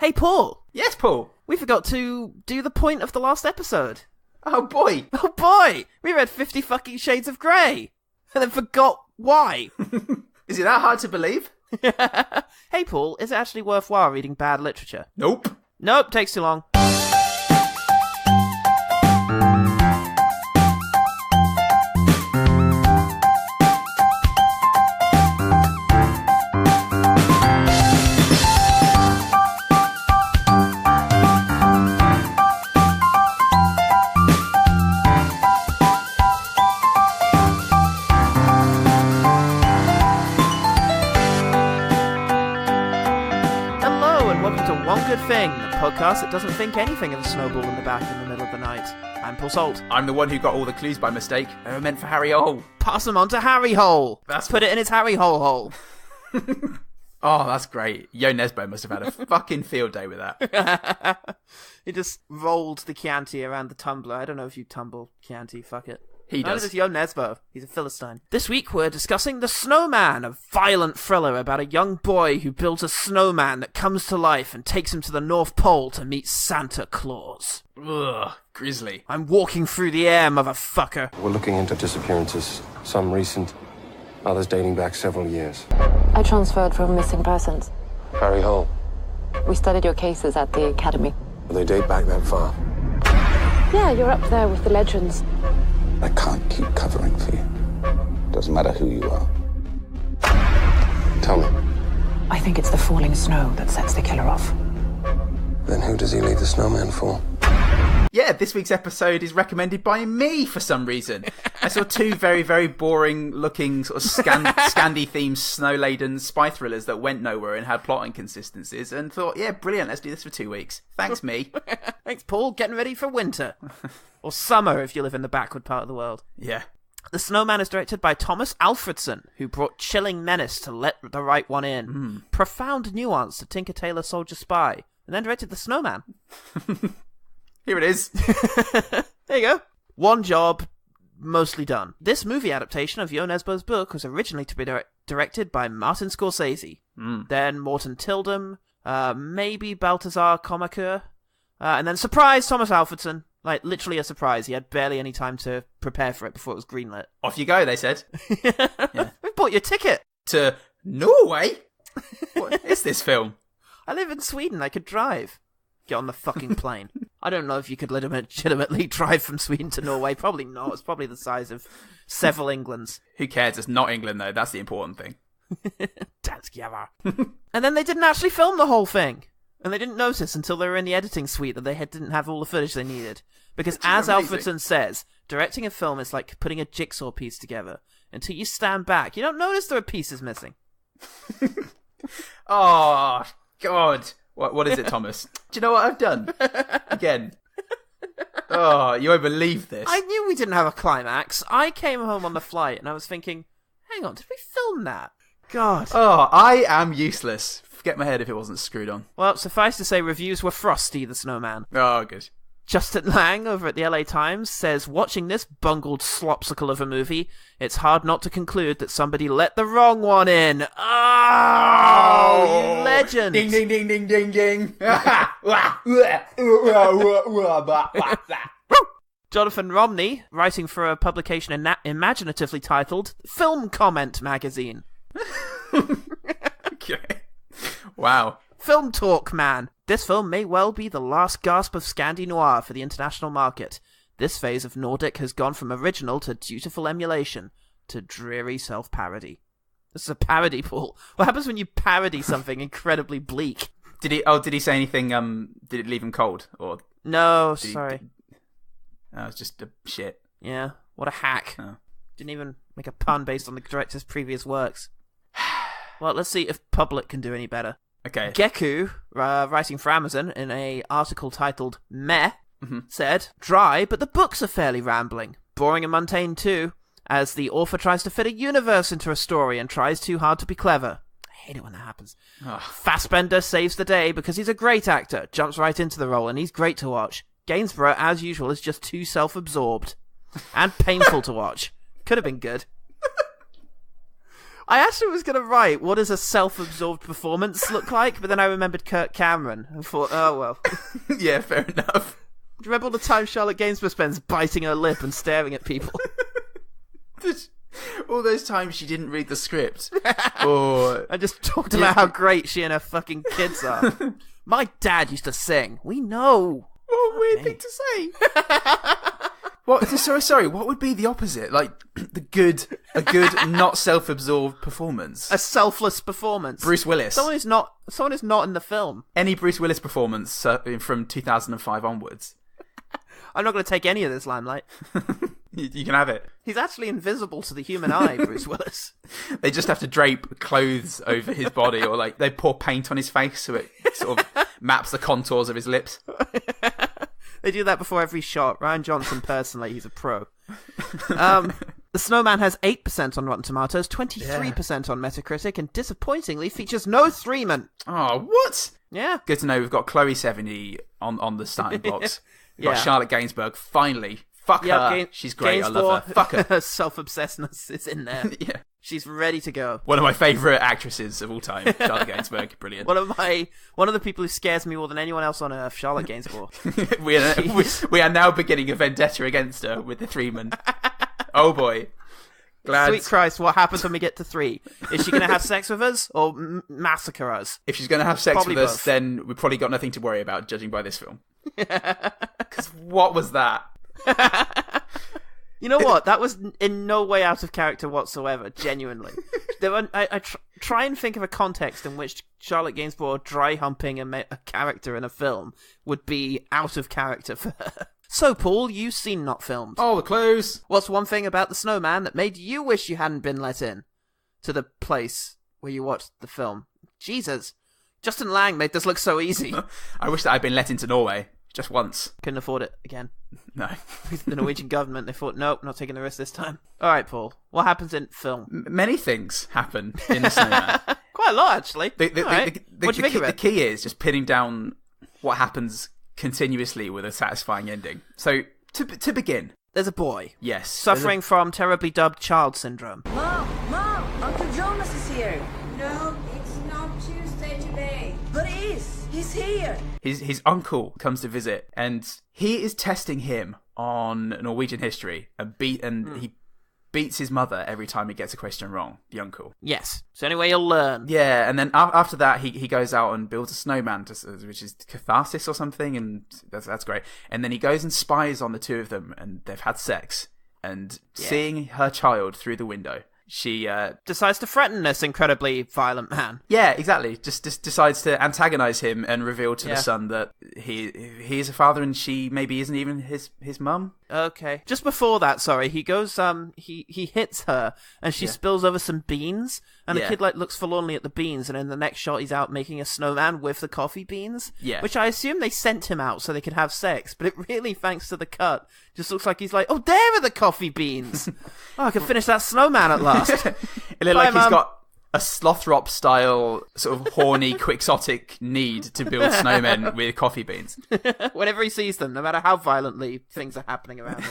Hey, Paul. Yes, Paul. We forgot to do the point of the last episode. Oh, boy. Oh, boy. We read 50 fucking Shades of Grey. And then forgot why. Is it that hard to believe? Hey, Paul, is it actually worthwhile reading bad literature? Nope. Nope, takes too long. Thing, the podcast that doesn't think anything of a snowball in the back in the middle of the night. I'm Paul Salt. I'm the one who got all the clues by mistake. They were meant for Harry Hole. Pass them on to Harry Hole. Put it in his Harry Hole. Oh, that's great. Jo Nesbo must have had a fucking field day with that. He just rolled the Chianti around the tumbler. I don't know if you tumble Chianti, fuck it. He does. It's Jo Nesbo. He's a Philistine. This week we're discussing The Snowman, a violent thriller about a young boy who builds a snowman that comes to life and takes him to the North Pole to meet Santa Claus. Ugh, grisly. I'm walking through the air, motherfucker. We're looking into disappearances, some recent, others dating back several years. I transferred from missing persons. Harry Hole. We studied your cases at the academy. Will they date back that far? Yeah, you're up there with the legends. I can't keep covering for you. Doesn't matter who you are. Tell me. I think it's the falling snow that sets the killer off. Then who does he leave the snowman for? Yeah, this week's episode is recommended by me for some reason. I saw two very, very boring-looking sort of Scandi-themed snow-laden spy thrillers that went nowhere and had plot inconsistencies, and thought, yeah, brilliant, let's do this for 2 weeks. Thanks, me. Thanks, Paul. Getting ready for winter. Or summer, if you live in the backward part of the world. Yeah. The Snowman is directed by Thomas Alfredson, who brought chilling menace to Let the Right One In, profound nuance to Tinker Tailor Soldier Spy, and then directed The Snowman. Here it is. There you go. One job, mostly done. This movie adaptation of Jo Nesbo's book was originally to be directed by Martin Scorsese, then Morten Tildum, maybe Balthazar Comical, and then surprise, Thomas Alfredson. Like, literally a surprise. He had barely any time to prepare for it before it was greenlit. Off you go, they said. Yeah. We bought your ticket. To Norway? What is this film? I live in Sweden. I could drive. Get on the fucking plane. I don't know if you could legitimately drive from Sweden to Norway. Probably not. It's probably the size of several Englands. Who cares? It's not England, though. That's the important thing. And then they didn't actually film the whole thing. And they didn't notice until they were in the editing suite that they didn't have all the footage they needed. Because as Alfredson says, directing a film is like putting a jigsaw piece together. Until you stand back, you don't notice there are pieces missing. Oh, God. What is it, Thomas? Do you know what I've done? Again. Oh, you won't believe this. I knew we didn't have a climax. I came home on the flight and I was thinking, hang on, did we film that? God. Oh, I am useless. Forget my head if it wasn't screwed on. Well, suffice to say, reviews were frosty, The Snowman. Oh, good. Justin Lang over at the LA Times says, watching this bungled slopsicle of a movie, it's hard not to conclude that somebody let the wrong one in. Oh, you legend. Ding, ding, ding, ding, ding, ding. Jonathan Romney, writing for a publication imaginatively titled Film Comment Magazine. Okay. Wow. Film talk, man. This film may well be the last gasp of Scandi noir for the international market. This phase of Nordic has gone from original to dutiful emulation to dreary self-parody. This is a parody, Paul. What happens when you parody something incredibly bleak? Did he say anything, did it leave him cold? Or no, sorry. Oh, it's just a shit. Yeah, what a hack. Oh. Didn't even make a pun based on the director's previous works. Well, let's see if Public can do any better. Okay. Geku, writing for Amazon in an article titled Meh, said, dry, but the books are fairly rambling. Boring and mundane too, as the author tries to fit a universe into a story and tries too hard to be clever. I hate it when that happens. Fassbender saves the day because he's a great actor, jumps right into the role, and he's great to watch. Gainsbourg, as usual, is just too self-absorbed. And painful to watch. Could have been good. I actually was going to write, what does a self-absorbed performance look like? But then I remembered Kirk Cameron and thought, oh, well. Yeah, fair enough. Do you remember all the time Charlotte Gainsbourg spends biting her lip and staring at people? All those times she didn't read the script. Or I just talked about how great she and her fucking kids are. My dad used to sing. We know. What a weird thing to say. What? Sorry. What would be the opposite? Like a good, not self-absorbed performance. A selfless performance. Bruce Willis. Someone who's not in the film. Any Bruce Willis performance from 2005 onwards. I'm not going to take any of this limelight. You can have it. He's actually invisible to the human eye, Bruce Willis. They just have to drape clothes over his body, or like they pour paint on his face so it sort of maps the contours of his lips. They do that before every shot. Ryan Johnson, personally, he's a pro. The Snowman has 8% on Rotten Tomatoes, 23% on Metacritic, and disappointingly features no Threeman. Oh, what? Yeah. Good to know we've got Chloe Sevigny on the starting blocks. We've got Charlotte Gainsbourg, finally. Fuck her. She's great. Gainsbourg, I love her. Fuck her. Her self-obsessedness is in there. Yeah. She's ready to go. One of my favourite actresses of all time, Charlotte Gainsbourg. Brilliant. One of the people who scares me more than anyone else on earth, Charlotte Gainsbourg. we are now beginning a vendetta against her with the Threeman. Oh boy. Glad. Sweet Christ, what happens when we get to 3? Is she going to have sex with us or massacre us? If she's going to have sex Probably with us, both. then we've probably got nothing to worry about, judging by this film. Because what was that? You know what? That was in no way out of character whatsoever, genuinely. I try and think of a context in which Charlotte Gainsbourg dry humping a character in a film would be out of character for her. So, Paul, you've seen Not Filmed. Oh, the clues! What's one thing about the Snowman that made you wish you hadn't been let in to the place where you watched the film? Jesus. Justin Lang made this look so easy. I wish that I'd been let into Norway. Just once. Couldn't afford it again. No. The Norwegian government, they thought, nope, not taking the risk this time. All right, Paul. What happens in film? Many things happen in the Snowman. Quite a lot, actually. What do you think of it? The key is just pinning down what happens continuously with a satisfying ending. So, to begin. There's a boy. Yes. Suffering from terribly dubbed child syndrome. Mom, Uncle Jonas is here. No, it's not Tuesday today. But it is. He's here. His uncle comes to visit, and he is testing him on Norwegian history, and he beats his mother every time he gets a question wrong, the uncle. Yes. So anyway, you'll learn. Yeah, and then after that, he goes out and builds a snowman, which is catharsis or something, and that's great. And then he goes and spies on the two of them, and they've had sex. And seeing her child through the window, she decides to threaten this incredibly violent man. Yeah, exactly. Just decides to antagonize him and reveal to the son that he is a father and she maybe isn't even his mum. Okay. Just before that, sorry, he goes he hits her and she spills over some beans and the kid looks forlornly at the beans, and in the next shot he's out making a snowman with the coffee beans. Yeah. Which I assume they sent him out so they could have sex, but it really, thanks to the cut, just looks like he's like, oh, there are the coffee beans. Oh, I can finish that snowman at last. It looks like he's got a Slothrop style sort of horny quixotic need to build snowmen with coffee beans. Whenever he sees them, no matter how violently things are happening around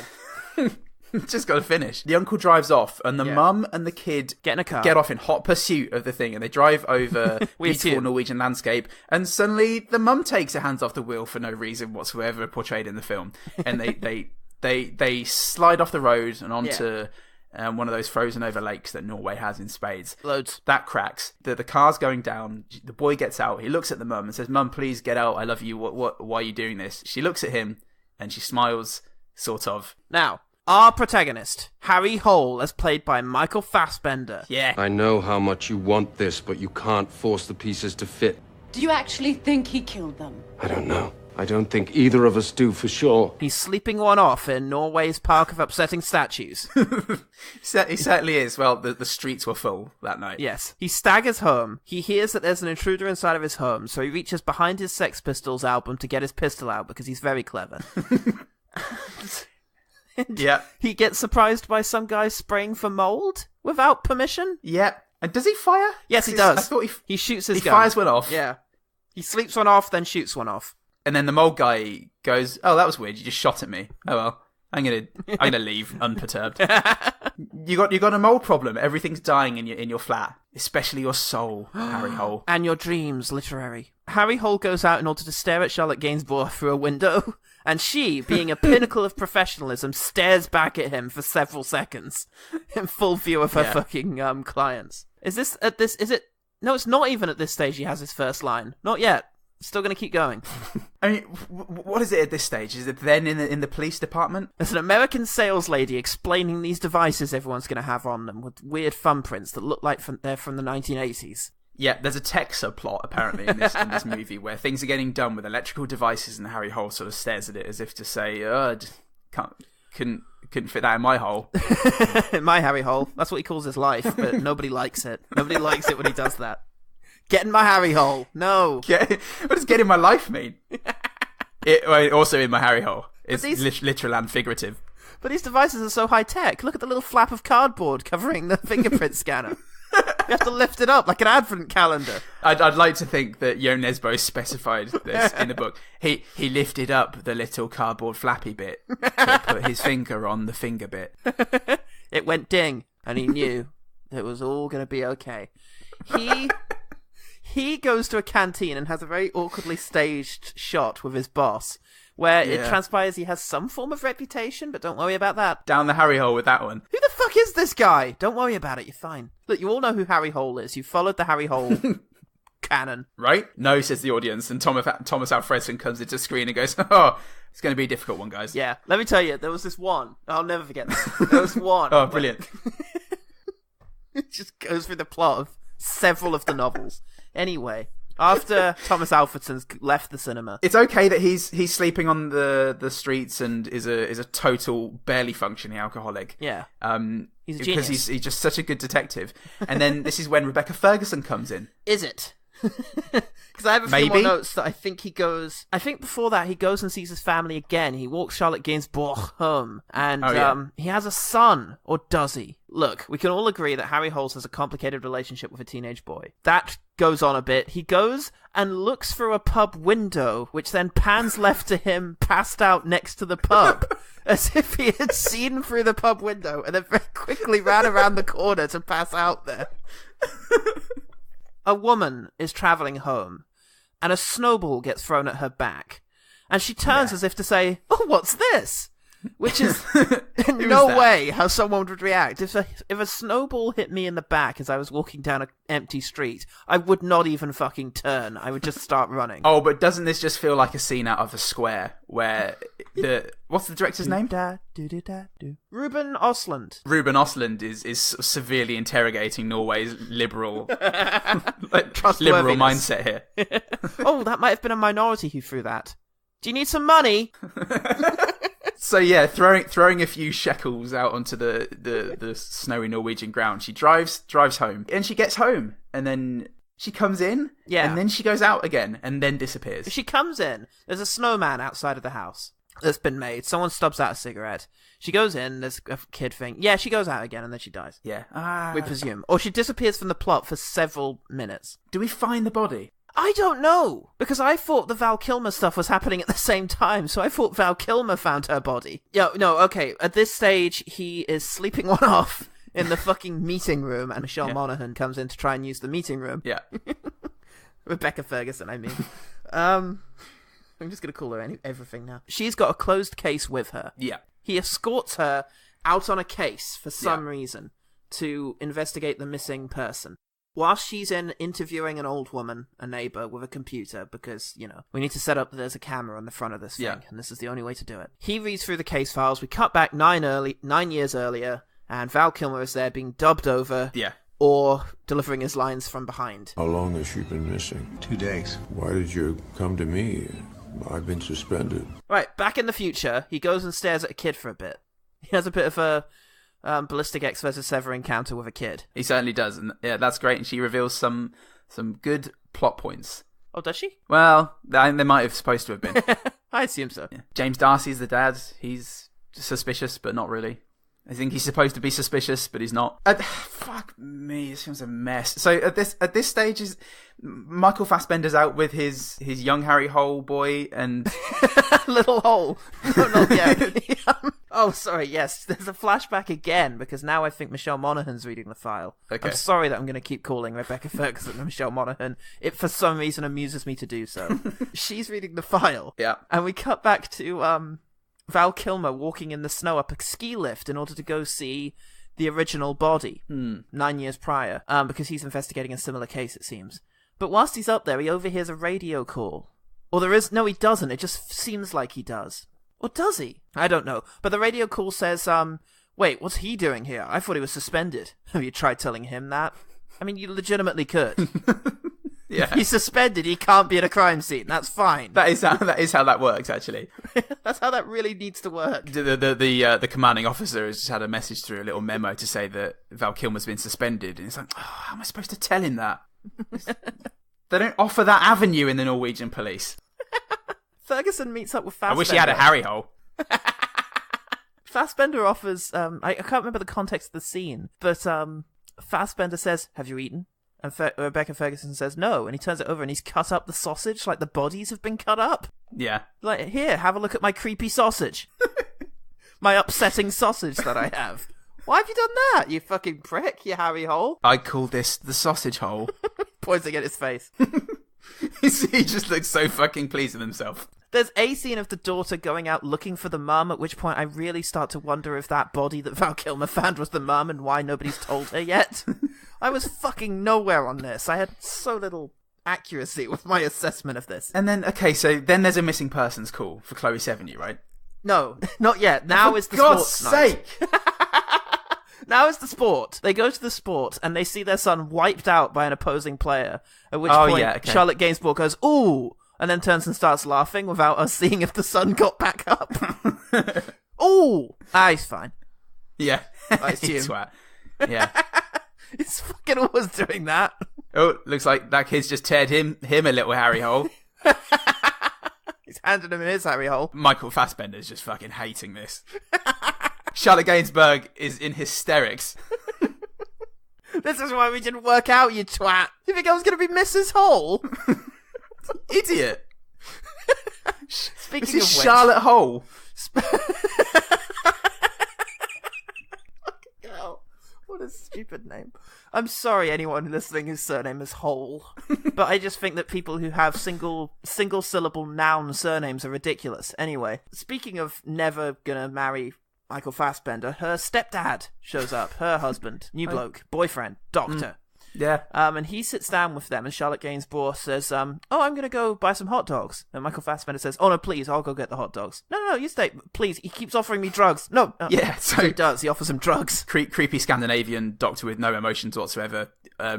him. Just got to finish. The uncle drives off, and the mum and the kid get in a car, get off in hot pursuit of the thing, and they drive over beautiful Norwegian landscape, and suddenly the mum takes her hands off the wheel for no reason whatsoever portrayed in the film, and they slide off the road and onto one of those frozen over lakes that Norway has in spades. Loads. That cracks. The car's going down. The boy gets out. He looks at the mum and says, "Mum, please get out. I love you. Why are you doing this?" She looks at him and she smiles, sort of. Now, our protagonist, Harry Hole, as played by Michael Fassbender. Yeah. I know how much you want this, but you can't force the pieces to fit. Do you actually think he killed them? I don't know. I don't think either of us do for sure. He's sleeping one off in Norway's Park of Upsetting Statues. He certainly is. Well, the streets were full that night. Yes. He staggers home. He hears that there's an intruder inside of his home, so he reaches behind his Sex Pistols album to get his pistol out because he's very clever. Yeah. He gets surprised by some guy spraying for mold without permission. Yeah. And does he fire? Yes, he does. I thought he shoots his gun. He fires one off. Yeah. He sleeps one off, then shoots one off. And then the mold guy goes, "Oh, that was weird. You just shot at me. Oh well, I'm gonna leave unperturbed." You got a mold problem. Everything's dying in your flat. especially your soul, Harry Hole. And your dreams, literary. Harry Hole goes out in order to stare at Charlotte Gainsbourg through a window, and she, being a pinnacle of professionalism, stares back at him for several seconds in full view of her fucking clients. Is it? No, it's not even at this stage he has his first line. Not yet. Still going to keep going. I mean, what is it at this stage? Is it then in the police department? There's an American sales lady explaining these devices everyone's going to have on them with weird thumbprints that look like they're from the 1980s. Yeah, there's a tech subplot apparently in this movie where things are getting done with electrical devices, and Harry Hole sort of stares at it as if to say, couldn't fit that in my hole. In my Harry Hole. That's what he calls his life, but nobody likes it. Nobody likes it when he does that. Get in my Harry Hole. No. What does get in my life mean? Also in my Harry Hole. It's literal and figurative. But these devices are so high-tech. Look at the little flap of cardboard covering the fingerprint scanner. You have to lift it up like an advent calendar. I'd like to think that Jo Nesbo specified this in the book. He lifted up the little cardboard flappy bit to put his finger on the finger bit. It went ding, and he knew it was all going to be okay. He goes to a canteen and has a very awkwardly staged shot with his boss, where it transpires he has some form of reputation, but don't worry about that. Down the Harry Hole with that one. Who the fuck is this guy? Don't worry about it, you're fine. Look, you all know who Harry Hole is. You followed the Harry Hole canon. Right? No, says the audience, and Thomas Alfredson comes into the screen and goes, oh, it's going to be a difficult one, guys. Yeah, let me tell you, there was this one. I'll never forget this. There was one. Oh, brilliant. It just goes through the plot of several of the novels. Anyway, after Thomas Alfredson's left the cinema, it's okay that he's sleeping on the streets and is a total barely functioning alcoholic. Yeah, he's a because genius. he's just such a good detective. And then this is when Rebecca Ferguson comes in. Is it? Because I have a few more notes that I think he goes. I think before that he goes and sees his family again. He walks Charlotte Gainsbourg home, and he has a son, or does he? Look, we can all agree that Harry Hole has a complicated relationship with a teenage boy. That goes on a bit. He goes and looks through a pub window, which then pans left to him passed out next to the pub, as if he had seen through the pub window and then very quickly ran around the corner to pass out there. A woman is travelling home, and a snowball gets thrown at her back, and she turns as if to say, "Oh, what's this?" Which is in no way how someone would react. If a snowball hit me in the back as I was walking down an empty street, I would not even fucking turn. I would just start running. Oh, but doesn't this just feel like a scene out of The Square, where what's the director's name? Ruben Östlund. Ruben Östlund is severely interrogating Norway's liberal mindset here. Oh, that might have been a minority who threw that. Do you need some money? So yeah, throwing a few shekels out onto the snowy Norwegian ground. She drives home, and she gets home, and then she comes in, and then she goes out again, and then disappears. She comes in. There's a snowman outside of the house that's been made. Someone stubs out a cigarette. She goes in. There's a kid thing. Yeah, she goes out again, and then she dies. Yeah, we presume, or she disappears from the plot for several minutes. Do we find the body? I don't know, because I thought the Val Kilmer stuff was happening at the same time, so I thought Val Kilmer found her body. Okay, at this stage, he is sleeping one off in the fucking meeting room, and Michelle Monaghan comes in to try and use the meeting room. Yeah. Rebecca Ferguson, I mean. I'm just going to call her everything now. She's got a closed case with her. Yeah. He escorts her out on a case for some reason to investigate the missing person. Whilst she's interviewing an old woman, a neighbour, with a computer, because, we need to set up there's a camera on the front of this thing, and this is the only way to do it. He reads through the case files. We cut back 9 years earlier, and Val Kilmer is there being dubbed over, or delivering his lines from behind. How long has she been missing? 2 days. Why did you come to me? I've been suspended. Right, back in the future, he goes and stares at a kid for a bit. He has a bit of a Ballistic X versus Sever encounter with a kid. He certainly does, and that's great. And she reveals some good plot points. Oh, does she? Well, they might have supposed to have been. I assume so. Yeah. James Darcy's the dad. He's suspicious, but not really. I think he's supposed to be suspicious, but he's not. Fuck me, this seems a mess. So at this stage, is Michael Fassbender's out with his young Harry Hole boy and little Hole. No, not yet. Oh, sorry, yes. There's a flashback again, because now I think Michelle Monaghan's reading the file. Okay. I'm sorry that I'm going to keep calling Rebecca Ferguson and Michelle Monaghan. It, for some reason, amuses me to do so. She's reading the file. Yeah. And we cut back to Val Kilmer walking in the snow up a ski lift in order to go see the original body 9 years prior, because he's investigating a similar case, it seems. But whilst he's up there, he overhears a radio call. Or no, he doesn't. It just seems like he does. Or does he? I don't know. But the radio call says, wait, what's he doing here? I thought he was suspended. Have you tried telling him that? I mean, you legitimately could. Yeah. He's suspended. He can't be at a crime scene. That's fine. That is how that works, actually. That's how that really needs to work. The commanding officer has just had a message through, a little memo to say that Val Kilmer's been suspended. And it's like, how am I supposed to tell him that? They don't offer that avenue in the Norwegian police. Ferguson meets up with Fassbender. I wish he had a Harry hole. Fassbender offers, I can't remember the context of the scene, but Fassbender says, have you eaten? And Rebecca Ferguson says no, and he turns it over and he's cut up the sausage like the bodies have been cut up. Yeah. Like, here, have a look at my creepy sausage. My upsetting sausage that I have. Why have you done that, you fucking prick, you Harry hole? I call this the sausage hole. Pointing at his face. He just looks so fucking pleased with himself. There's a scene of the daughter going out looking for the mum, at which point I really start to wonder if that body that Val Kilmer found was the mum and why nobody's told her yet. I was fucking nowhere on this. I had so little accuracy with my assessment of this. And then, okay, so then there's a missing persons call for Chloe Sevigny, right? No, not yet. Now is the sports night. God's sake! Now is the sport. They go to the sport and they see their son wiped out by an opposing player. At which point Charlotte Gainsbourg goes, ooh, and then turns and starts laughing without us seeing if the son got back up. Ooh! He's fine. Yeah. I assume. Swat. Yeah. He's fucking always doing that. Oh, looks like that kid's just teared him a little Harry hole. He's handed him his Harry hole. Michael Fassbender's just fucking hating this. Charlotte Gainsbourg is in hysterics. This is why we didn't work out, you twat. You think I was going to be Mrs. Hole? Idiot. Speaking this of is which, Charlotte Hole. Hell, what a stupid name. I'm sorry anyone listening whose surname is Hole, but I just think that people who have single syllable noun surnames are ridiculous. Anyway, speaking of never gonna marry Michael Fassbender, her stepdad shows up, her husband, new bloke, boyfriend, doctor. Yeah. And he sits down with them, and Charlotte Gainsbourg says, oh, I'm going to go buy some hot dogs. And Michael Fassbender says, oh, no, please, I'll go get the hot dogs. No, you stay. Please, he keeps offering me drugs. No. Yeah, so he does. He offers him drugs. Creepy Scandinavian doctor with no emotions whatsoever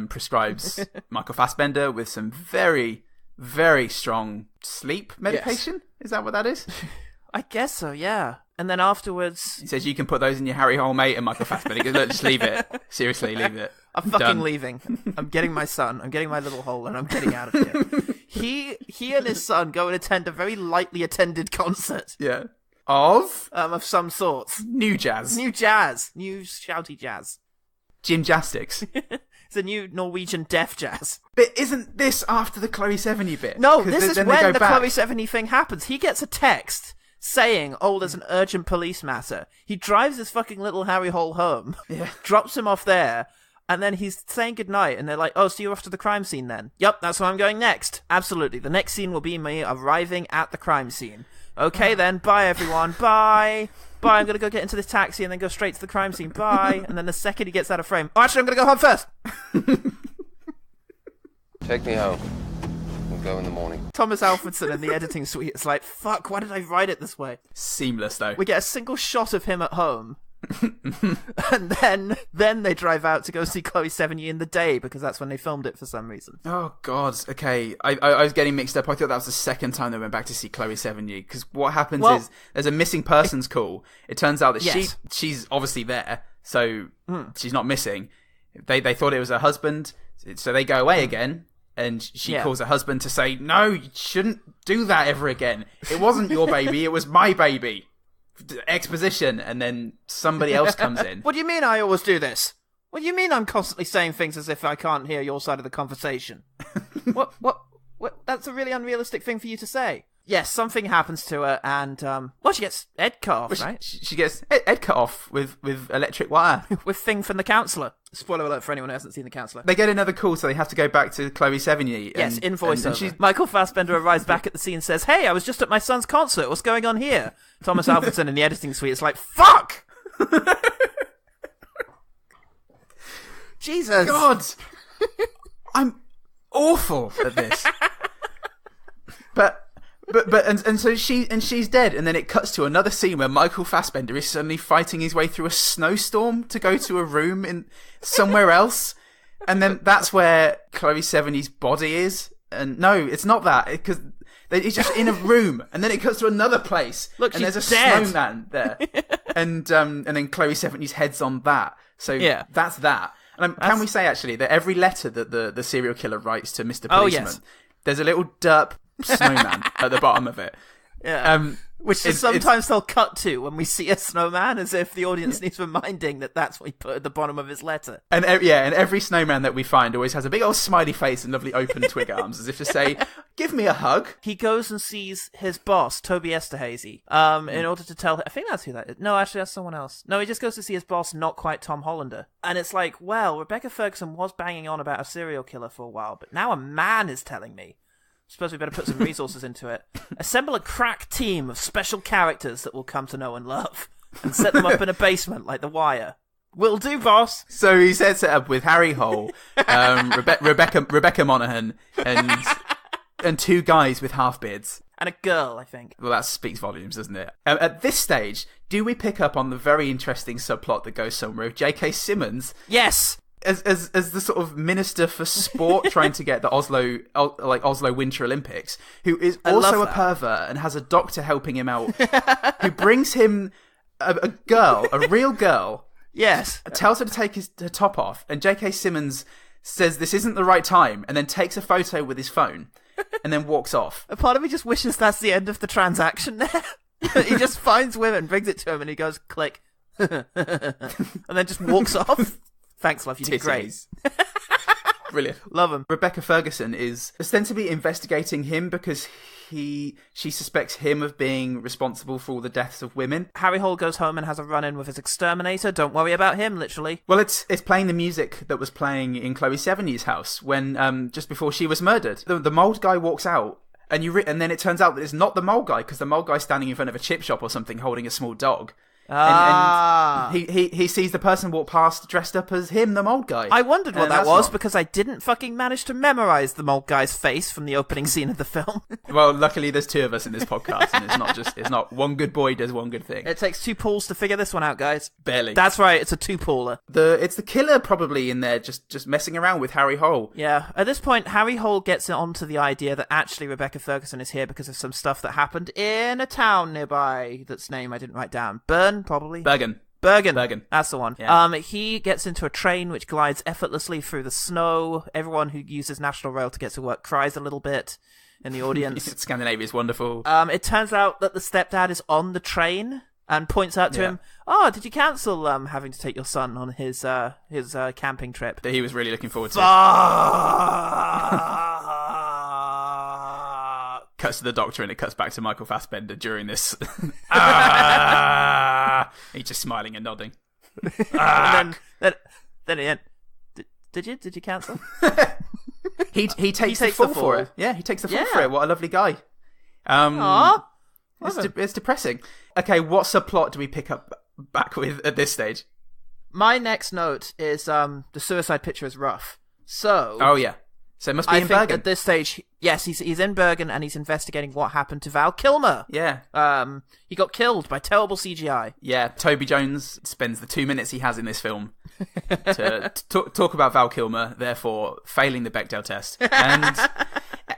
prescribes Michael Fassbender with some very, very strong sleep medication. Yes. Is that what that is? I guess so, yeah. And then afterwards... He says, you can put those in your Harry hole, mate, and Michael Fassbender goes, look, just leave it. Seriously, leave it. I'm fucking leaving. I'm getting my son. I'm getting my little hole, and I'm getting out of here. He and his son go and attend a very lightly attended concert. Yeah. Of some sorts. New jazz. New shouty jazz. Gymnastics. It's a new Norwegian Death Jazz. But isn't this after the Chloe Sevigny bit? No, this is when the Chloe Sevigny thing happens. He gets a text saying, oh, there's an urgent police matter. He drives his fucking little Harry Hole home, drops him off there, and then he's saying goodnight, and they're like, oh, so you're off to the crime scene then? Yep, that's where I'm going next. Absolutely. The next scene will be me arriving at the crime scene. Okay then, bye everyone, bye. Bye, I'm going to go get into this taxi and then go straight to the crime scene, bye. And then the second he gets out of frame, oh, actually, I'm going to go home first. Take me home. We'll go in the morning. Thomas Alfredson in the editing suite is like, fuck, why did I write it this way? Seamless, though. We get a single shot of him at home. And then they drive out to go see Chloe Sevigny in the day, because that's when they filmed it for some reason. Oh, God. Okay. I was getting mixed up. I thought that was the second time they went back to see Chloe Sevigny, because what happens is there's a missing persons call. It turns out that she's obviously there, so she's not missing. They thought it was her husband, so they go away again. And she calls her husband to say, no, you shouldn't do that ever again. It wasn't your baby, it was my baby. Exposition, and then somebody else comes in. What do you mean I always do this? What do you mean I'm constantly saying things as if I can't hear your side of the conversation? What? That's a really unrealistic thing for you to say. Yes, something happens to her, and she gets head cut off, right? She gets head cut off with electric wire. With thing from the counsellor. Spoiler alert for anyone who hasn't seen the counsellor. They get another call, so they have to go back to Chloe Sevigny. Yes, in voiceover. Michael Fassbender arrives back at the scene and says, "Hey, I was just at my son's concert. What's going on here?" Thomas Alfredson in the editing suite is like, "Fuck!" Jesus. God. I'm awful at this. But so she's dead, and then it cuts to another scene where Michael Fassbender is suddenly fighting his way through a snowstorm to go to a room in somewhere else, and then that's where Chloe Sevigny's body is. And no, it's not that, because he's just in a room, and then it cuts to another place. Look, and there's a dead. snowman there, and then Chloe Sevigny's head's on that. So that's that. And can we say actually that every letter that the serial killer writes to Mr. Policeman, there's a little derp snowman at the bottom of it. Yeah. Which is sometimes they'll cut to when we see a snowman, as if the audience needs reminding that that's what he put at the bottom of his letter. And every snowman that we find always has a big old smiley face and lovely open twig arms, as if to say, "Give me a hug." He goes and sees his boss, Toby Esterhazy, in order to tell him. I think that's who that is. No, actually, that's someone else. No, he just goes to see his boss, not quite Tom Hollander. And it's like, well, Rebecca Ferguson was banging on about a serial killer for a while, but now a man is telling me. Suppose we better put some resources into it. Assemble a crack team of special characters that we'll come to know and love, and set them up in a basement like The Wire. Will do, boss. So he sets it up with Harry Hole, Rebecca Monaghan, and two guys with half beards. And a girl, I think. Well, that speaks volumes, doesn't it? At this stage, do we pick up on the very interesting subplot that goes somewhere with J.K. Simmons? Yes. As the sort of minister for sport trying to get the Oslo Winter Olympics, who is also a pervert and has a doctor helping him out, who brings him a real girl. Yes. Tells her to take her top off, and J.K. Simmons says this isn't the right time, and then takes a photo with his phone, and then walks off. A part of me just wishes that's the end of the transaction there. He just finds women, brings it to him, and he goes, click. And then just walks off. Thanks, love. You did great. Brilliant. Love him. Rebecca Ferguson is ostensibly investigating him because she suspects him of being responsible for all the deaths of women. Harry Hole goes home and has a run-in with his exterminator. Don't worry about him, literally. Well, it's playing the music that was playing in Chloe Sevigny's house when just before she was murdered. The mold guy walks out, and then it turns out that it's not the mold guy, because the mold guy's standing in front of a chip shop or something holding a small dog. And he sees the person walk past dressed up as him, the mold guy. I wondered what that was because I didn't fucking manage to memorize the mold guy's face from the opening scene of the film. Well, luckily there's two of us in this podcast, and it's not one good boy does one good thing. It takes two pools to figure this one out, guys. Barely. That's right, it's a two-pooler. It's the killer probably in there just messing around with Harry Hole. Yeah. At this point, Harry Hole gets onto the idea that actually Rebecca Ferguson is here because of some stuff that happened in a town nearby that's name I didn't write down. Probably. Bergen. That's the one. Yeah. He gets into a train which glides effortlessly through the snow. Everyone who uses National Rail to get to work cries a little bit in the audience. Scandinavia is wonderful. It turns out that the stepdad is on the train and points out to him, "Oh, did you cancel having to take your son on his camping trip?" That he was really looking forward to. Cuts to the doctor and it cuts back to Michael Fassbender during this. He's just smiling and nodding. And then at the end, did you cancel? he takes the fall for it. Yeah, he takes the fall for it. What a lovely guy. It's depressing. Okay, what subplot do we pick up back with at this stage? My next note is the suicide picture is rough. So. Oh yeah. So it must be in Bergen. At this stage, yes, he's in Bergen and he's investigating what happened to Val Kilmer. Yeah. He got killed by terrible CGI. Yeah, Toby Jones spends the 2 minutes he has in this film to talk about Val Kilmer, therefore failing the Bechdel test.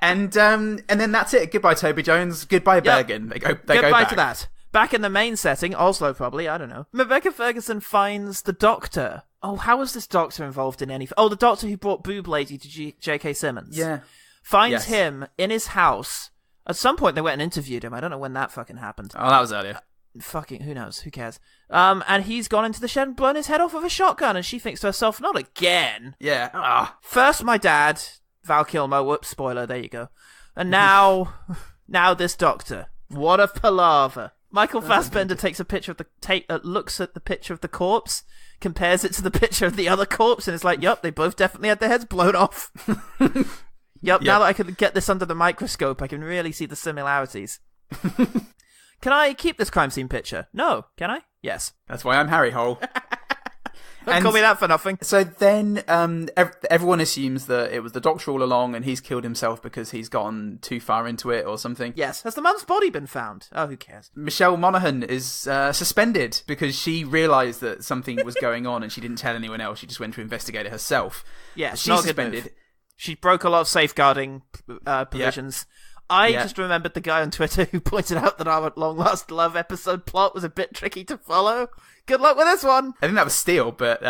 And then that's it. Goodbye, Toby Jones. Goodbye, Bergen. They go Goodbye back to that. Back in the main setting, Oslo probably, I don't know. Rebecca Ferguson finds the doctor. Oh, how was this doctor involved in anything? Oh, the doctor who brought Boob Lady to J.K. Simmons. Yeah. Finds him in his house. At some point, they went and interviewed him. I don't know when that fucking happened. Oh, that was earlier. Fucking, who knows? Who cares? And he's gone into the shed and blown his head off with a shotgun, and she thinks to herself, not again. Yeah. First, my dad, Val Kilmer. Whoops, spoiler, there you go. And now, Now this doctor. What a palaver. Michael Fassbender takes a picture of looks at the picture of the corpse, compares it to the picture of the other corpse, and it's like, yup, they both definitely had their heads blown off. Yup, now that I can get this under the microscope, I can really see the similarities. Can I keep this crime scene picture? No. Can I? Yes. That's why I'm Harry Hole. Don't call me that for nothing. So then everyone assumes that it was the doctor all along and he's killed himself because he's gotten too far into it or something. Yes. Has the mum's body been found? Oh, who cares? Michelle Monaghan is suspended because she realised that something was going on and she didn't tell anyone else. She just went to investigate it herself. Yes, she's suspended. She broke a lot of safeguarding provisions. I just remembered the guy on Twitter who pointed out that our Long Last Love episode plot was a bit tricky to follow. Good luck with this one. I think that was Steele, but...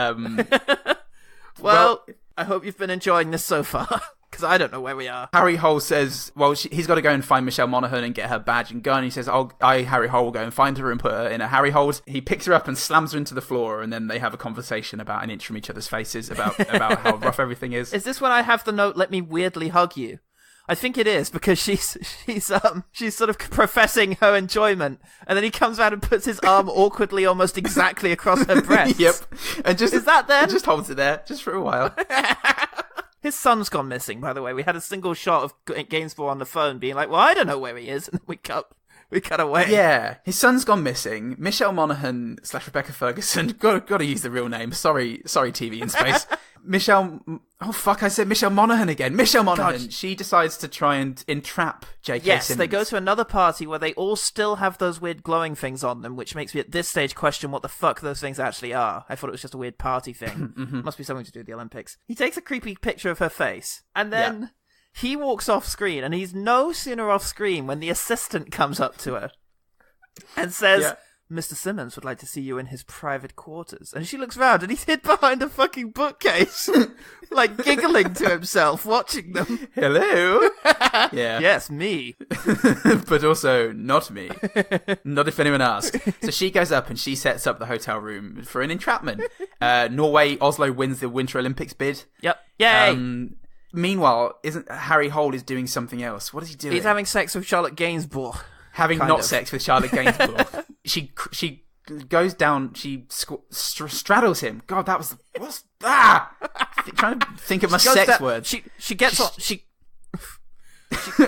well, I hope you've been enjoying this so far, because I don't know where we are. Harry Hole says, he's got to go and find Michelle Monaghan and get her badge and gun. He says, Harry Hole, will go and find her and put her in a Harry hold. He picks her up and slams her into the floor, and then they have a conversation about an inch from each other's faces about how rough everything is. Is this when I have the note, let me weirdly hug you? I think it is, because she's sort of professing her enjoyment, and then he comes out and puts his arm awkwardly almost exactly across her breast. Yep. And is that then? Just holds it there, just for a while. His son's gone missing, by the way. We had a single shot of Gainsbourg on the phone being like, well, I don't know where he is, and we cut away. Yeah, his son's gone missing. Michelle Monaghan / Rebecca Ferguson, got to use the real name. Sorry, TV in space. I said Michelle Monaghan again. Michelle Monaghan. God. She decides to try and entrap J.K. Yes, Simmons. They go to another party where they all still have those weird glowing things on them, which makes me at this stage question what the fuck those things actually are. I thought it was just a weird party thing. Must be something to do with the Olympics. He takes a creepy picture of her face, and then he walks off screen, and he's no sooner off screen when the assistant comes up to her and says... Mr. Simmons would like to see you in his private quarters. And she looks round and he's hid behind a fucking bookcase, like giggling to himself, watching them. Hello? Yeah. Yes, me. But also not me. Not if anyone asks. So she goes up and she sets up the hotel room for an entrapment. Norway, Oslo wins the Winter Olympics bid. Yep. Yay! Meanwhile, Harry Hole is doing something else. What is he doing? He's having sex with Charlotte Gainsbourg. Having sex with Charlotte Gainsbourg. She goes down, she straddles him. God, that was... What's that? Trying to think of my sex words. She gets on...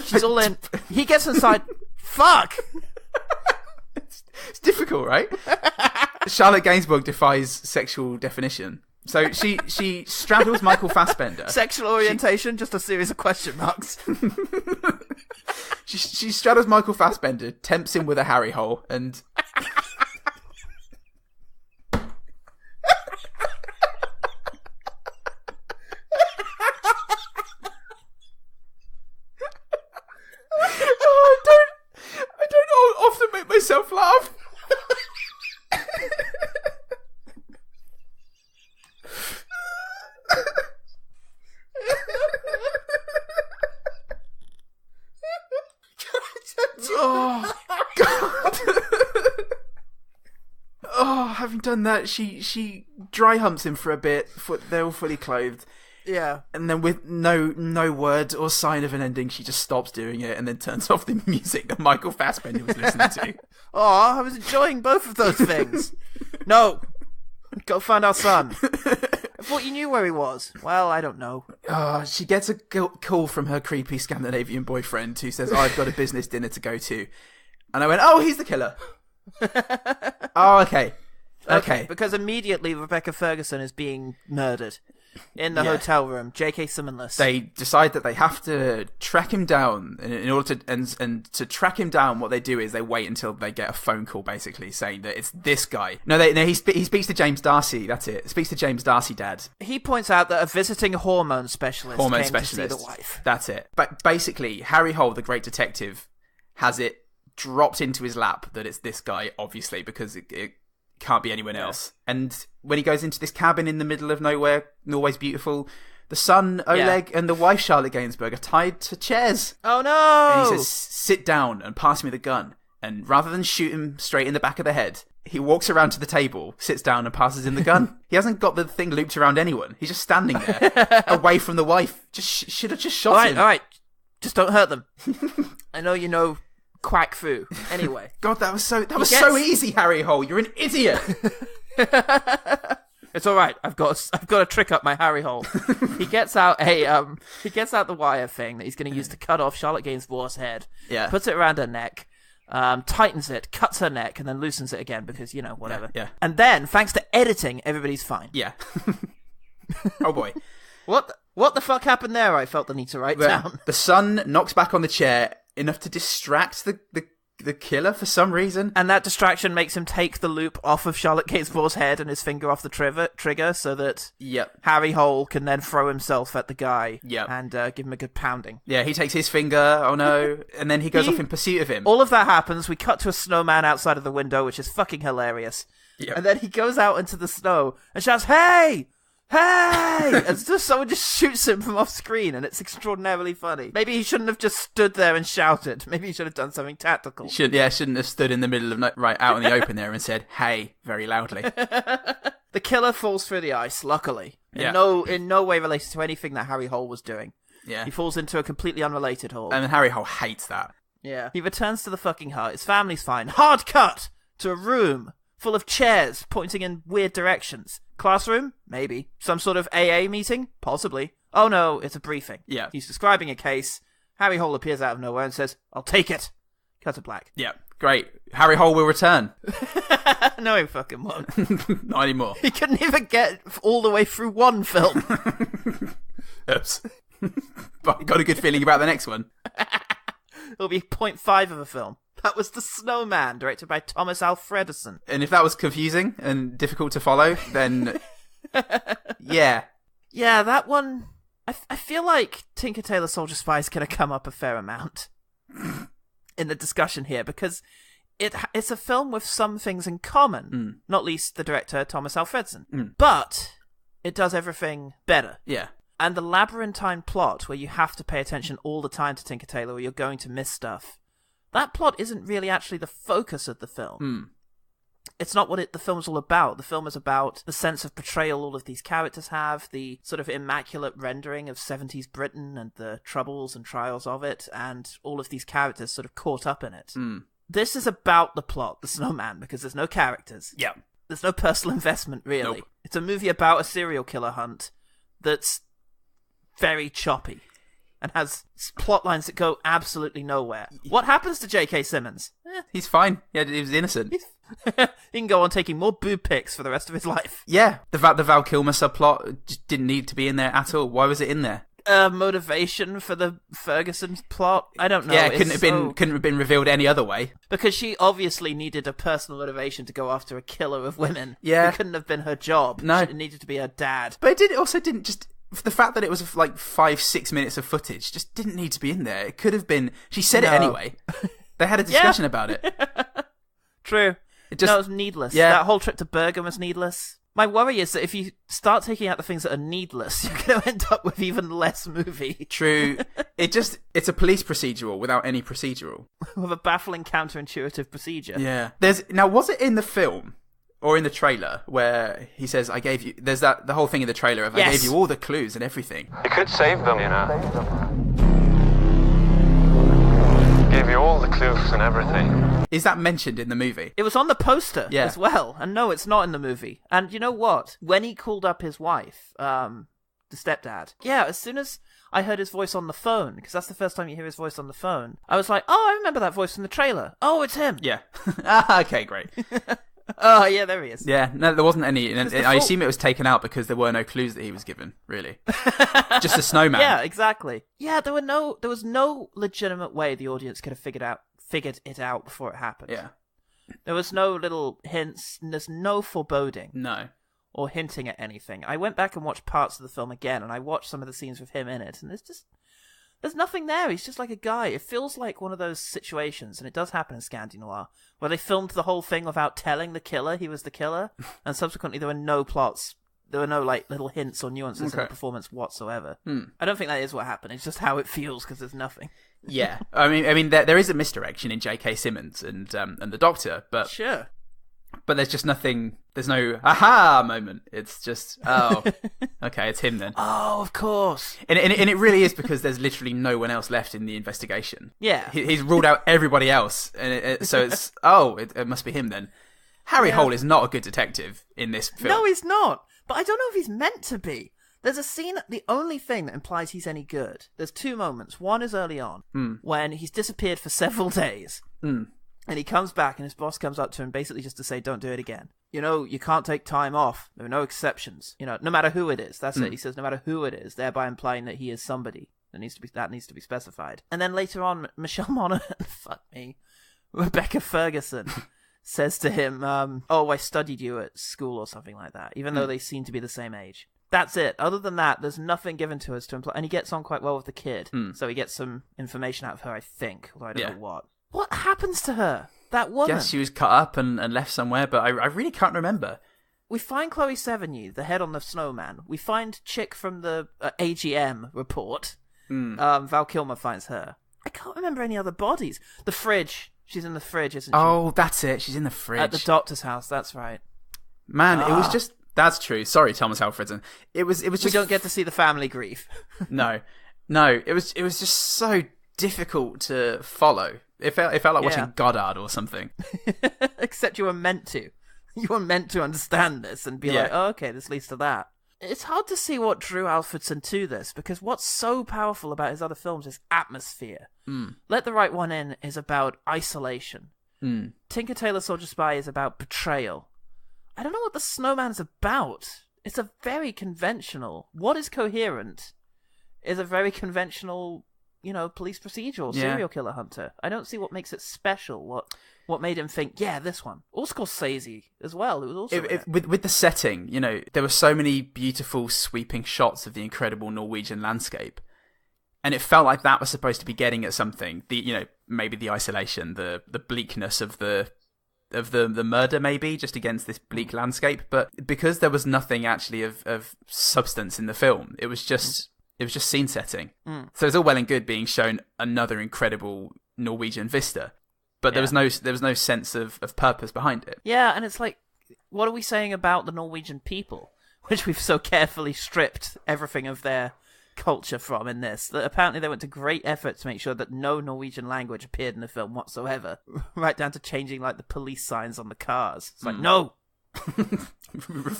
She's all in. He gets inside. Fuck! It's difficult, right? Charlotte Gainsbourg defies sexual definition. So she straddles Michael Fassbender. Sexual orientation, just a series of question marks. She straddles Michael Fassbender, tempts him with a Harry hole, and... I don't often make myself laugh. Oh, God. Oh, having done that, she dry humps him for a bit. They're all fully clothed. Yeah. And then with no word or sign of an ending, she just stops doing it and then turns off the music that Michael Fassbender was listening to. Oh, I was enjoying both of those things. No. Go find our son. I thought you knew where he was. Well, I don't know. She gets a call from her creepy Scandinavian boyfriend who says, I've got a business dinner to go to. And I went, oh, he's the killer. Oh, okay. Because immediately Rebecca Ferguson is being murdered in the hotel room. J.K. Simmons. They decide that they have to track him down in order to and to track him down. What they do is they wait until they get a phone call, basically saying that it's this guy. He speaks to James Darcy. That's it. Speaks to James Darcy, Dad. He points out that a visiting hormone specialist came to see the wife. That's it. But basically, Harry Hole, the great detective, has it dropped into his lap that it's this guy, obviously, because it can't be anyone else. And when he goes into this cabin in the middle of nowhere, Norway's beautiful, the son, Oleg, and the wife, Charlotte Gainsbourg, are tied to chairs. Oh, no! And he says, sit down and pass me the gun. And rather than shoot him straight in the back of the head, he walks around to the table, sits down and passes him the gun. He hasn't got the thing looped around anyone. He's just standing there, away from the wife. Should have just shot him. All right. Just don't hurt them. I know you know quack fu. Anyway. God, that was so easy, Harry Hole. You're an idiot. It's all right. I've got a trick up my Harry Hole. He gets out the wire thing that he's going to use to cut off Charlotte Gainsbourg's head. Yeah. Puts it around her neck. Tightens it, cuts her neck, and then loosens it again because, whatever. Yeah. And then, thanks to editing, everybody's fine. Yeah. Oh boy. What the fuck happened there? I felt the need to write down. The son knocks back on the chair enough to distract the killer for some reason. And that distraction makes him take the loop off of Charlotte Gainsbourg's head and his finger off the trigger so that Harry Hole can then throw himself at the guy and give him a good pounding. Yeah, he takes his finger, oh no, and then he goes off in pursuit of him. All of that happens. We cut to a snowman outside of the window, which is fucking hilarious. Yep. And then he goes out into the snow and shouts, "Hey! Hey!" And someone just shoots him from off screen, and it's extraordinarily funny. Maybe he shouldn't have just stood there and shouted. Maybe he should have done something tactical. Shouldn't have stood in the middle of right out in the open there and said "Hey" very loudly. The killer falls through the ice, luckily. In no way related to anything that Harry Hole was doing. Yeah. He falls into a completely unrelated hole. And Harry Hole hates that. Yeah. He returns to the fucking hut. His family's fine. Hard cut to a room full of chairs pointing in weird directions. Classroom? Maybe. Some sort of AA meeting? Possibly. Oh no, it's a briefing. Yeah. He's describing a case. Harry Hole appears out of nowhere and says, "I'll take it." Cut to black. Yeah. Great. Harry Hole will return. No, he fucking won't. Not anymore. He couldn't even get all the way through one film. Oops. But I got a good feeling about the next one. It'll be 0.5 of a film. That was The Snowman, directed by Thomas Alfredson. And if that was confusing and difficult to follow, then yeah. Yeah, that one, I feel like Tinker Tailor Soldier Spy is going to come up a fair amount in the discussion here, because it's a film with some things in common, not least the director, Thomas Alfredson. But it does everything better. Yeah. And the labyrinthine plot, where you have to pay attention all the time to Tinker Tailor or you're going to miss stuff, that plot isn't really actually the focus of the film. It's not what the film's all about. The film is about the sense of betrayal all of these characters have, the sort of immaculate rendering of 70s Britain and the troubles and trials of it, and all of these characters sort of caught up in it. This is about the plot, The Snowman, because there's no characters. Yeah. There's no personal investment, really. Nope. It's a movie about a serial killer hunt that's very choppy and has plot lines that go absolutely nowhere. What happens to J.K. Simmons? He's fine. Yeah, he was innocent. He can go on taking more boob pics for the rest of his life. Yeah, the Val Kilmer subplot just didn't need to be in there at all. Why was it in there? Motivation for the Ferguson plot? I don't know. Yeah, it couldn't have been revealed any other way. Because she obviously needed a personal motivation to go after a killer of women. Yeah. It couldn't have been her job. No. It needed to be her dad. But it also didn't just... The fact that it was like 5-6 minutes of footage just didn't need to be in there. It could have been... She said it anyway. They had a discussion about it. True. It was needless. Yeah. That whole trip to Bergen was needless. My worry is that if you start taking out the things that are needless, you're going to end up with even less movie. True. It's a police procedural without any procedural. With a baffling counterintuitive procedure. Yeah. Now, was it in the film or in the trailer where he says, "I gave you..." There's the whole thing in the trailer of, "I gave you all the clues and everything." You could save them, you know. Gave you all the clues and everything. Is that mentioned in the movie? It was on the poster as well. And no, it's not in the movie. And you know what? When he called up his wife, the stepdad, as soon as I heard his voice on the phone, because that's the first time you hear his voice on the phone, I was like, oh, I remember that voice from the trailer. Oh, it's him. Yeah. Okay, great. Oh, yeah, there he is. Yeah, no, there wasn't any. And I assume it was taken out because there were no clues that he was given, really. Just a snowman. Yeah, exactly. Yeah, there was no legitimate way the audience could have figured it out before it happened. Yeah. There was no little hints, and there's no foreboding. No. Or hinting at anything. I went back and watched parts of the film again, and I watched some of the scenes with him in it, and there's nothing there. He's just like a guy. It feels like one of those situations, and it does happen in Scandi Noir, where they filmed the whole thing without telling the killer he was the killer, and subsequently there were no plots. There were no like little hints or nuances in the performance whatsoever. I don't think that is what happened. It's just how it feels because there's nothing. Yeah, I mean, there is a misdirection in J.K. Simmons and the Doctor, but sure. But there's just nothing There's no aha moment. It's just, oh, okay, it's him then. Oh, of course. And it really is because there's literally no one else left in the investigation. Yeah. He's ruled out everybody else. And so it's, it must be him then. Harry Hole is not a good detective in this film. No, he's not. But I don't know if he's meant to be. There's a scene, the only thing that implies he's any good. There's two moments. One is early on, when he's disappeared for several days. And he comes back and his boss comes up to him basically just to say, don't do it again. You know, you can't take time off. There are no exceptions. You know, no matter who it is. That's it. He says no matter who it is, thereby implying that he is somebody. That needs to be specified. And then later on, Michelle Monaghan, Rebecca Ferguson says to him, I studied you at school or something like that, even though they seem to be the same age. That's it. Other than that, there's nothing given to us to imply. And he gets on quite well with the kid. So he gets some information out of her, I think, although I don't know what. What happens to her? That woman? Yes, she was cut up and left somewhere, but I really can't remember. We find Chloe Sevigny, the head on the Snowman. We find Chick from the AGM report. Val Kilmer finds her. I can't remember any other bodies. The fridge. She's in the fridge, isn't she? Oh, that's it. She's in the fridge. At the doctor's house, that's right. Man, it was just... That's true. Sorry, Thomas Alfredson. It was just... We don't get to see the family grief. No. It was just so difficult to follow. It felt like watching Goddard or something. Except you were meant to. You were meant to understand this and be like, oh, okay, this leads to that. It's hard to see what drew Alfredson to this, because what's so powerful about his other films is atmosphere. Let the Right One In is about isolation. Tinker Tailor Soldier Spy is about betrayal. I don't know what The Snowman is about. It's a very conventional... What is Coherent is a very conventional... police procedural, serial killer hunter. I don't see what makes it special. What made him think, this one. Or Scorsese as well. It was also with the setting, there were so many beautiful sweeping shots of the incredible Norwegian landscape, and it felt like that was supposed to be getting at something. Maybe the isolation, the bleakness of the murder, maybe just against this bleak landscape. But because there was nothing actually of substance in the film, it was just. It was just scene setting. So it's all well and good being shown another incredible Norwegian vista, but there was no sense of purpose behind it. Yeah, and it's like, what are we saying about the Norwegian people, which we've so carefully stripped everything of their culture from in this, that apparently they went to great effort to make sure that no Norwegian language appeared in the film whatsoever, right down to changing like the police signs on the cars. It's like, no!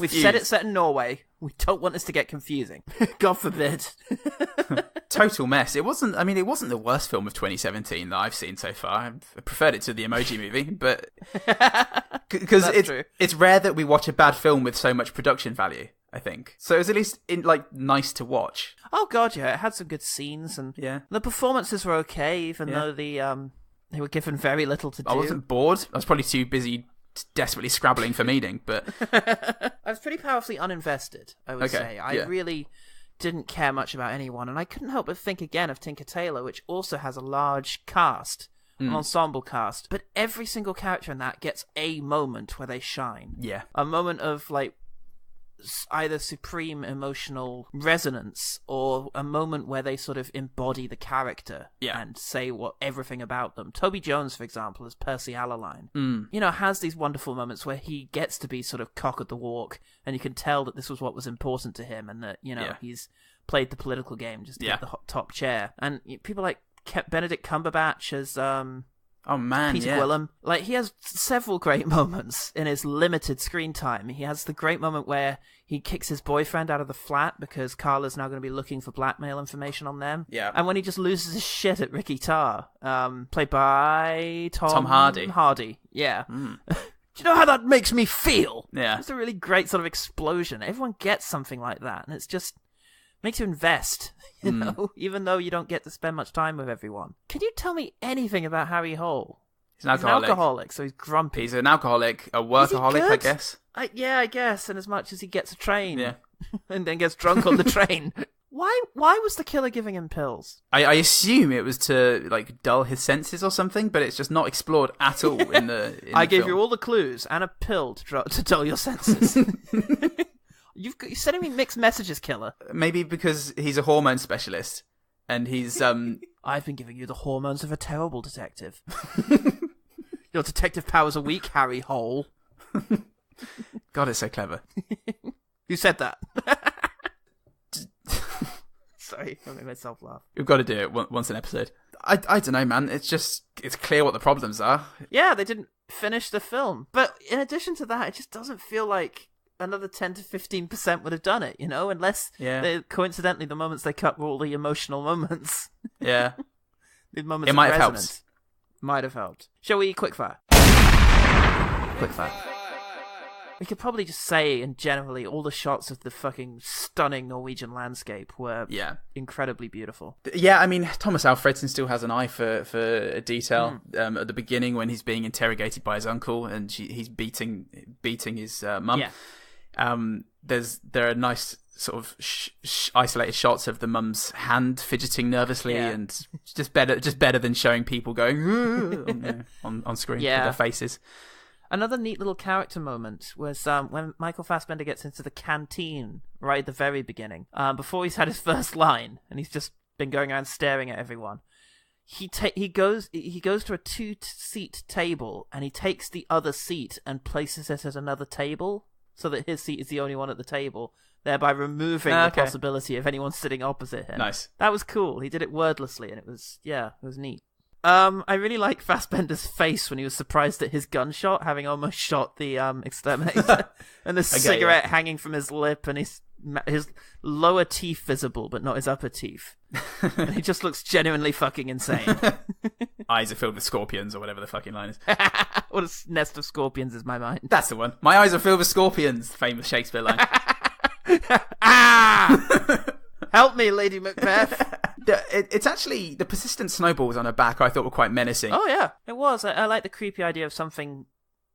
We've said it's set in Norway. We don't want this to get confusing. God forbid. Total mess. It wasn't the worst film of 2017 that I've seen so far. I preferred it to the Emoji Movie, but because it's rare that we watch a bad film with so much production value, I think. So it was at least nice to watch. Oh god, yeah, it had some good scenes, and the performances were okay, even though they were given very little to do. I wasn't bored. I was probably too busy desperately scrabbling for meaning, but I was pretty powerfully uninvested, I would say. I really didn't care much about anyone, and I couldn't help but think again of Tinker Tailor, which also has a large cast, an ensemble cast, but every single character in that gets a moment where they shine. A moment of either supreme emotional resonance or a moment where they sort of embody the character and say everything about them. Toby Jones, for example, as Percy Alaline, has these wonderful moments where he gets to be sort of cock at the walk, and you can tell that this was what was important to him, and that he's played the political game just to get the top chair. And people like Benedict Cumberbatch as oh man, Peter Gwilym. He has several great moments in his limited screen time. He has the great moment where he kicks his boyfriend out of the flat because Carla's now going to be looking for blackmail information on them. Yeah. And when he just loses his shit at Ricky Tarr, played by Tom Hardy. Yeah. Do you know how that makes me feel? Yeah. It's a really great sort of explosion. Everyone gets something like that, and it's just makes you invest, even though you don't get to spend much time with everyone. Can you tell me anything about Harry Hole? He's an alcoholic, so he's grumpy. He's an alcoholic, a workaholic, I guess. I guess, and as much as he gets a train and then gets drunk on the train. Why was the killer giving him pills? I assume it was to dull his senses or something, but it's just not explored at all in the I gave you all the clues and a pill to dull your senses. You're sending me mixed messages, killer. Maybe because he's a hormone specialist, and he's I've been giving you the hormones of a terrible detective. Your detective powers are weak, Harry Hole. God, it's so clever. Who said that? Sorry, I made myself laugh. We've got to do it once an episode. I don't know, man. It's clear what the problems are. Yeah, they didn't finish the film. But in addition to that, it just doesn't feel like another 10 to 15% would have done it, you know? Unless, coincidentally, the moments they cut were all the emotional moments. Yeah. The moments it might of have resonance. helped. Might have helped. Shall we quickfire? Quickfire. We could probably just say, and generally, all the shots of the fucking stunning Norwegian landscape were incredibly beautiful. Yeah, I mean, Thomas Alfredson still has an eye for detail. At the beginning, when he's being interrogated by his uncle and he's beating his mum. Yeah. There are nice sort of isolated shots of the mum's hand fidgeting nervously, and just better than showing people going on screen with their faces. Another neat little character moment was when Michael Fassbender gets into the canteen right at the very beginning, before he's had his first line, and he's just been going around staring at everyone. He goes to a 2-seat table, and he takes the other seat and places it at another table, so that his seat is the only one at the table, thereby removing the possibility of anyone sitting opposite him. Nice. That was cool. He did it wordlessly, and it was neat. I really like Fassbender's face when he was surprised at his gunshot, having almost shot the exterminator, and the cigarette hanging from his lip, and his lower teeth visible, but not his upper teeth. And he just looks genuinely fucking insane. Eyes are filled with scorpions, or whatever the fucking line is. What a nest of scorpions is my mind. That's the one. My eyes are filled with scorpions. Famous Shakespeare line. Help me, Lady Macbeth. It's actually the persistent snowballs on her back I thought were quite menacing. Oh yeah, it was. I like the creepy idea of something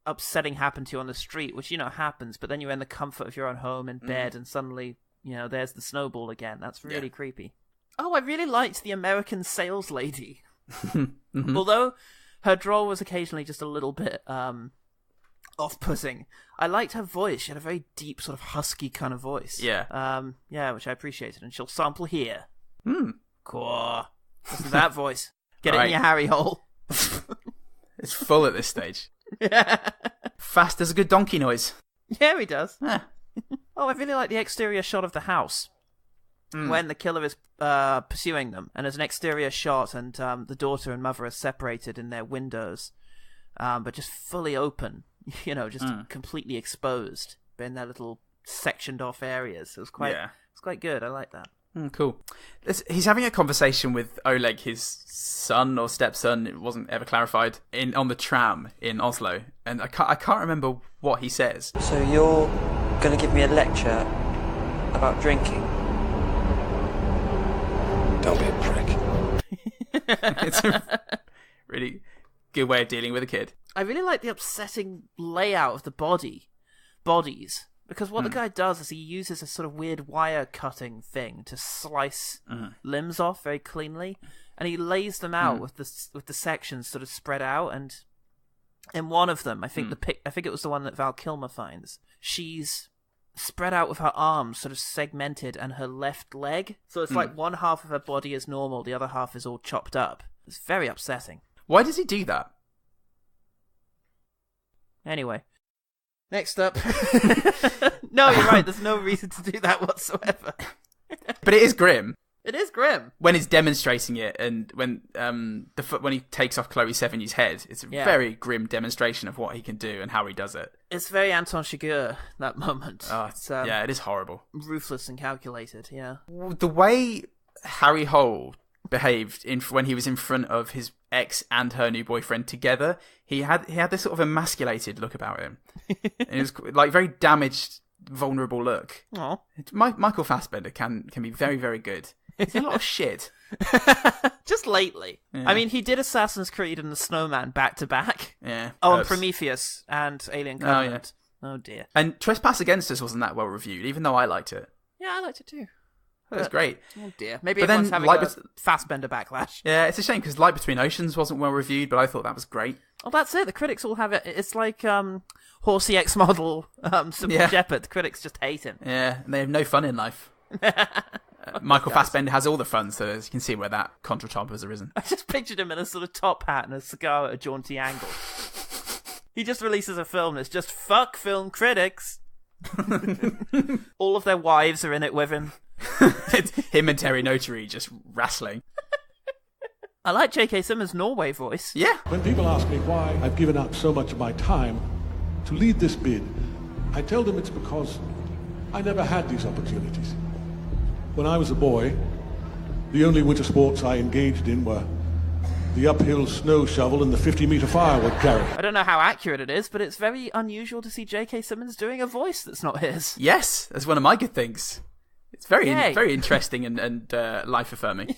upsetting happened to you on the street, which happens, but then you're in the comfort of your own home in bed, and suddenly there's the snowball again. That's really creepy. Oh, I really liked the American sales lady. Mm-hmm. Although her drawl was occasionally just a little bit off-putting, I liked her voice. She had a very deep, sort of husky kind of voice. Yeah. Which I appreciated. And she'll sample here. Hmm. Cool. Listen to that voice. Get All it in your Harry hole. It's full at this stage. Fast does a good donkey noise. Yeah, he does. Yeah. Oh, I really like the exterior shot of the house. When the killer is pursuing them. And there's an exterior shot, and the daughter and mother are separated in their windows, but just fully open. Just completely exposed in their little sectioned off areas. It was quite good. I like that. Cool. He's having a conversation with Oleg, his son or stepson. It wasn't ever clarified. On the tram in Oslo, and I can't remember what he says. So you're going to give me a lecture about drinking? Don't be a prick. It's a really good way of dealing with a kid. I really like the upsetting layout of the bodies. Because what the guy does is he uses a sort of weird wire cutting thing to slice limbs off very cleanly, and he lays them out with the sections sort of spread out. And in one of them, I think it was the one that Val Kilmer finds, she's spread out with her arms sort of segmented and her left leg. So it's like one half of her body is normal, the other half is all chopped up. It's very upsetting. Why does he do that? Anyway. Next up. No, you're right. There's no reason to do that whatsoever. But it is grim. It is grim. When he's demonstrating it, and when he takes off Chloe Sevigny's head, it's a very grim demonstration of what he can do and how he does it. It's very Anton Chigurh, that moment. Oh, it is horrible. Ruthless and calculated, yeah. The way Harry Hole behaved when he was in front of his ex and her new boyfriend together, he had this sort of emasculated look about him. And it was like very damaged, vulnerable look. Aww. Michael Fassbender can be very, very good. He's a lot of shit. Just lately. Yeah. I mean, he did Assassin's Creed and the Snowman back to back. Yeah. Oh, and Prometheus and Alien Covenant. Oh dear. And Trespass Against Us wasn't that well reviewed, even though I liked it. Yeah, I liked it too. It was great. Oh dear. Maybe everyone's having a Fassbender backlash. Yeah, it's a shame because Light Between Oceans wasn't well reviewed, but I thought that was great. Oh, that's it. The critics all have it. It's like Horsey X Model, Simple Shepherd. The critics just hate him. Yeah, and they have no fun in life. Michael Fassbender has all the fun, so as you can see where that contretemps has arisen. I just pictured him in a sort of top hat and a cigar at a jaunty angle. He just releases a film that's just fuck film critics. All of their wives are in it with him. It's him and Terry Notary just wrestling. I like J.K. Simmons' Norway voice. Yeah. When people ask me why I've given up so much of my time to lead this bid, I tell them it's because I never had these opportunities. When I was a boy, the only winter sports I engaged in were the uphill snow shovel and the 50-meter firewood carry. I don't know how accurate it is, but it's very unusual to see J.K. Simmons doing a voice that's not his. Yes, that's one of my good things. It's very interesting and life-affirming.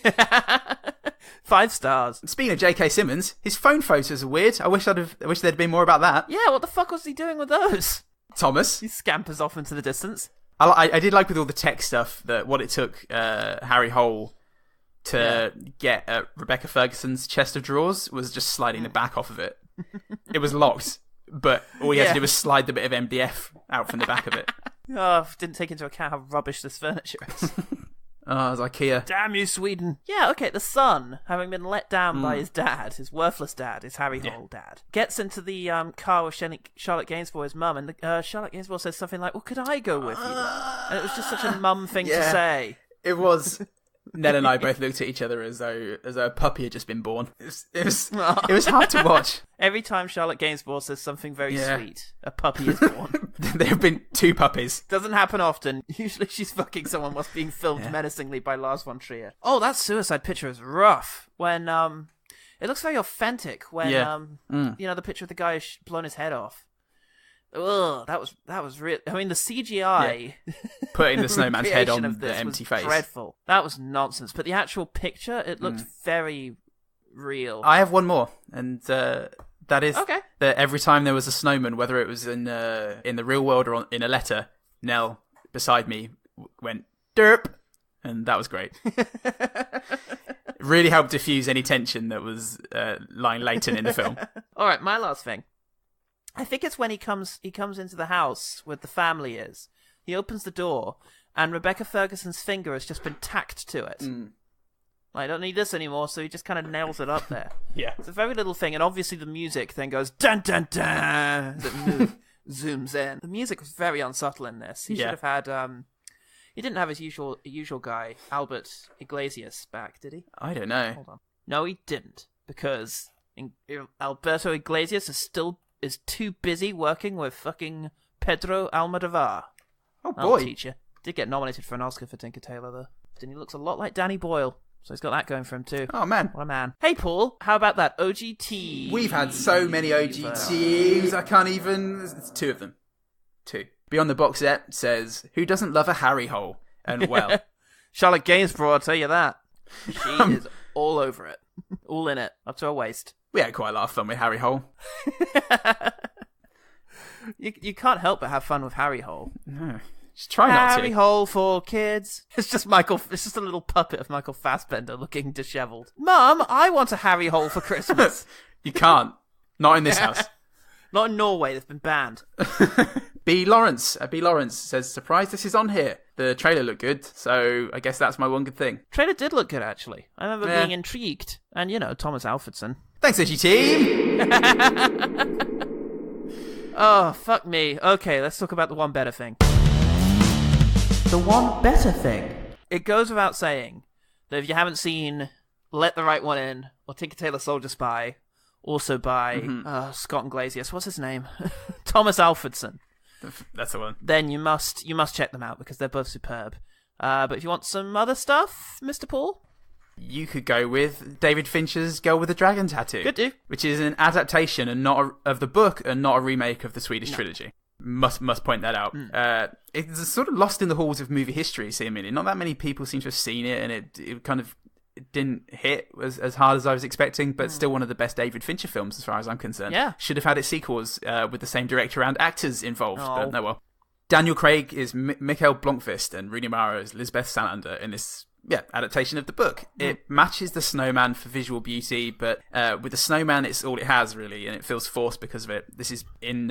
5 stars. Speaking of J.K. Simmons, his phone photos are weird. I wish there'd been more about that. Yeah, what the fuck was he doing with those? Thomas. He scampers off into the distance. I did like with all the tech stuff that what it took Harry Hole to get Rebecca Ferguson's chest of drawers was just sliding the back off of it. It was locked, but all he had to do was slide the bit of MDF out from the back of it. Oh, didn't take into account how rubbish this furniture is. Oh, it's IKEA. Damn you, Sweden. Yeah, okay, the son, having been let down by his dad, his worthless dad, his Harry Hole dad, gets into the car with Charlotte Gainsbourg, his mum, and Charlotte Gainsbourg says something like, well, could I go with you? And it was just such a mum thing to say. It was. Ned and I both looked at each other as though a puppy had just been born. It was hard to watch. Every time Charlotte Gainsbourg says something very sweet, a puppy is born. There have been 2 puppies. Doesn't happen often. Usually she's fucking someone whilst being filmed menacingly by Lars von Trier. Oh, that suicide picture is rough. When it looks very authentic. When you know, the picture of the guy who's blown his head off. Ugh, that was real. I mean, the CGI putting the snowman's head on the empty face. Dreadful. That was nonsense. But the actual picture, it looked very real. I have one more, and that is that every time there was a snowman, whether it was in the real world or in a letter, Nell beside me went derp, and that was great. It really helped diffuse any tension that was lying latent in the film. All right, my last thing. I think it's when he comes into the house where the family is. He opens the door, and Rebecca Ferguson's finger has just been tacked to it. I don't need this anymore, so he just kind of nails it up there. Yeah. It's a very little thing, and obviously the music then goes dun dun dun as it zooms in. The music was very unsubtle in this. He should have had he didn't have his usual guy, Albert Iglesias, back, did he? I don't know. Hold on. No, he didn't, because Alberto Iglesias is too busy working with fucking Pedro Almodovar. Oh boy. Teacher. Did get nominated for an Oscar for Tinker Tailor, though. And he looks a lot like Danny Boyle. So he's got that going for him, too. Oh, man. What a man. Hey, Paul, how about that OGT? We've had so many OGTs, I can't even... It's 2 of them. 2. Beyond the Box Set says, who doesn't love a Harry Hole? And, well... Charlotte Gainsbourg, I'll tell you that. She is all over it. All in it. Up to her waist. We had quite a lot of fun with Harry Hole. You can't help but have fun with Harry Hole. No. Just try not to. Harry Hole for kids. It's just a little puppet of Michael Fassbender looking dishevelled. Mum, I want a Harry Hole for Christmas. You can't. Not in this house. Not in Norway, they've been banned. B. Lawrence says, surprised this is on here. The trailer looked good, so I guess that's my one good thing. Trailer did look good, actually. I remember being intrigued. And, Thomas Alfredson. Thanks, OGT! Oh, fuck me. Okay, let's talk about the one better thing. The one better thing. It goes without saying that if you haven't seen Let the Right One In, or Tinker Tailor Soldier Spy, also by Scott and Glazius, what's his name? Thomas Alfredson. That's the one. Then you must check them out because they're both superb. But if you want some other stuff, Mr. Paul? You could go with David Fincher's Girl with a Dragon Tattoo. Could do. Which is an adaptation and not of the book and not a remake of the Swedish trilogy. Must point that out. It's sort of lost in the halls of movie history, seemingly. Not that many people seem to have seen it, and it kind of didn't hit as hard as I was expecting, but still one of the best David Fincher films as far as I'm concerned. Yeah. Should have had its sequels with the same director and actors involved, but no well. Daniel Craig is Mikael Blomkvist and Rooney Mara is Lisbeth Salander in this adaptation of the book. It matches the Snowman for visual beauty, but with the Snowman, it's all it has, really, and it feels forced because of it. This is in